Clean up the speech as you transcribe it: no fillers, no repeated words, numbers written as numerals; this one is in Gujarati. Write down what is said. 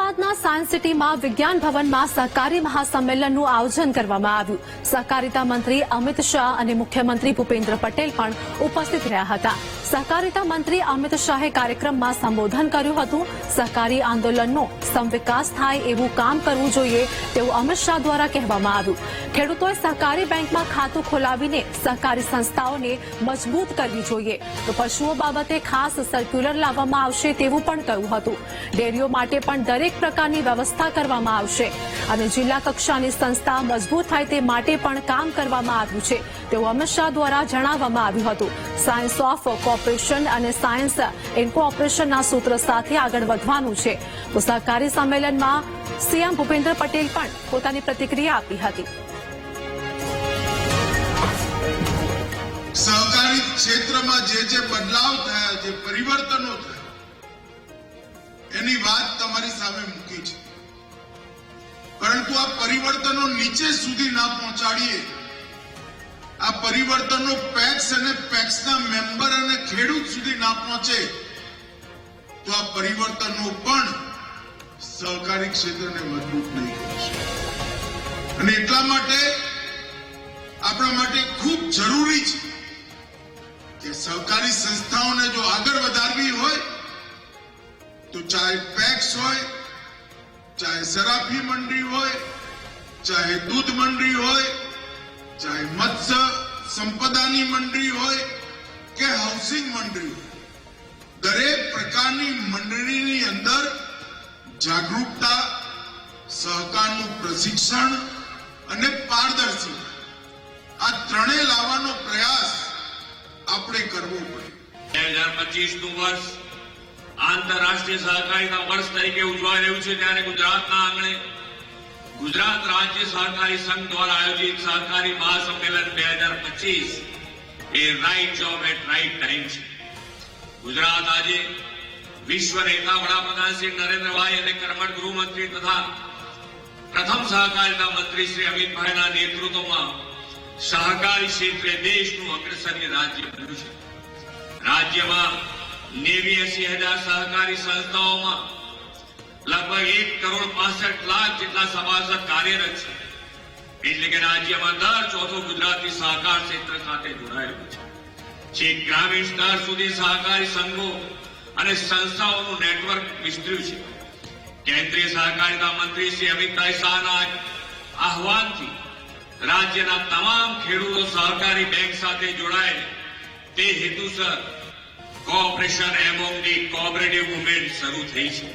અમદાવાદના સાયન્સ સિટીમાં વિજ્ઞાન ભવનમાં સહકારી મહાસંમેલનનું આયોજન કરવામાં આવ્યું। સહકારિતા મંત્રી અમિત શાહ અને મુખ્યમંત્રી ભૂપેન્દ્ર પટેલ પણ ઉપસ્થિત રહ્યા હતા। સહકારિતા મંત્રી અમિત શાહે કાર્યક્રમમાં સંબોધન કર્યું હતું। સહકારી આંદોલનનો સમવિકાસ થાય એવું કામ કરવું જોઈએ તેવું અમિત શાહ દ્વારા કહેવામાં આવ્યું। ખેડૂતોએ સહકારી બેંકમાં ખાતું ખોલાવીને સહકારી સંસ્થાઓને મજબૂત કરવી જોઈએ તો પશુઓ બાબતે ખાસ સર્ક્યુલર લાવવામાં આવશે તેવું પણ કહ્યું હતું। ડેરીઓ માટે પણ દરેક પ્રકારની વ્યવસ્થા કરવામાં આવશે અને જિલ્લા કક્ષાની સંસ્થા મજબૂત થાય તે માટે પણ કામ કરવામાં આવ્યું છે તેવું અમિત શાહ દ્વારા જણાવવામાં આવ્યું હતું। સાયન્સ ઓફ કોઓપરેશન અને સાયન્સ ઇન કોઓપરેશનના સૂત્ર સાથે આગળ વધવાનું છે તો સહકારી સંમેલનમાં સીએમ ભૂપેન્દ્ર પટેલ પણ પોતાની પ્રતિક્રિયા આપી હતી। सहकारी क्षेत्र में जे बदलाव थया जे परिवर्तनो थया एनी बात तमारी सामे मूकी छे परंतु आ परिवर्तनो नीचे सुधी ना पहोंचाडीए आ परिवर्तनो पैक्स अने पैक्सना मेंबर अने खेडूत सुधी ना पहोंचे तो आ परिवर्तनो पण सहकारी क्षेत्रने मजबूत नहीं करशे अने એટલા માટે આપણા માટે ખૂબ જરૂરી છે कि सहकारी संस्थाओं ने जो आगे वधारवी हो तो चाहे पैक्स हो चाहे सराफी मंडी हो चाहे दूध मंडी हो चाहे मत्स्य संपदानी मंडी हो के हाउसिंग मंडी हो दरेक प्रकारनी मंडळीनी अंदर जागरूकता सहकारનું प्रशिक्षण અને પારદર્શિતા આ ત્રણે લાવવાનો પ્રયાસ આપણે કરવો પડે। 2025નું વર્ષ આંતરરાષ્ટ્રીય સહકારીતા વર્ષ તરીકે ઉજવાઈ રહ્યું છે ત્યારે ગુજરાતના આંગણે ગુજરાત રાજ્ય સહકારી સંઘ દ્વારા આયોજિત સહકારી મહાસંમેલન 2025 a right job at right time છે। ગુજરાત આજે વિશ્વ નેતા વડાપ્રધાન શ્રી નરેન્દ્રભાઈ અને કર્મઠ ગૃહમંત્રી તથા પ્રથમ સહકારિતા મંત્રી શ્રી અમિતભાઈના નેતૃત્વમાં सहकारी क्षेत्रे देशનું અગ્રસરની રાજ્ય બન્યું છે। રાજ્યમાં 89,000 સહકારી સંસ્થાઓમાં લગભગ 1,65,00,000 જેટલા સભાસદ કાર્યરત છે એટલે કે રાજ્યમાં દર ચોથો ગુજરાતી સહકાર ક્ષેત્ર સાથે જોડાયેલો છે। છેક ગ્રામીણ સ્તર સુધી સહકારી સંઘો અને સંસ્થાઓનું નેટવર્ક વિસ્તર્યું છે। કેન્દ્રીય સહકારિતા મંત્રી શ્રી અમિતભાઈ શાહના આહવાનથી રાજ્યના તમામ ખેડૂતો સહકારી બેંક સાથે જોડાય તે હેતુસર cooperation among the cooperative movement શરૂ થઈ છે।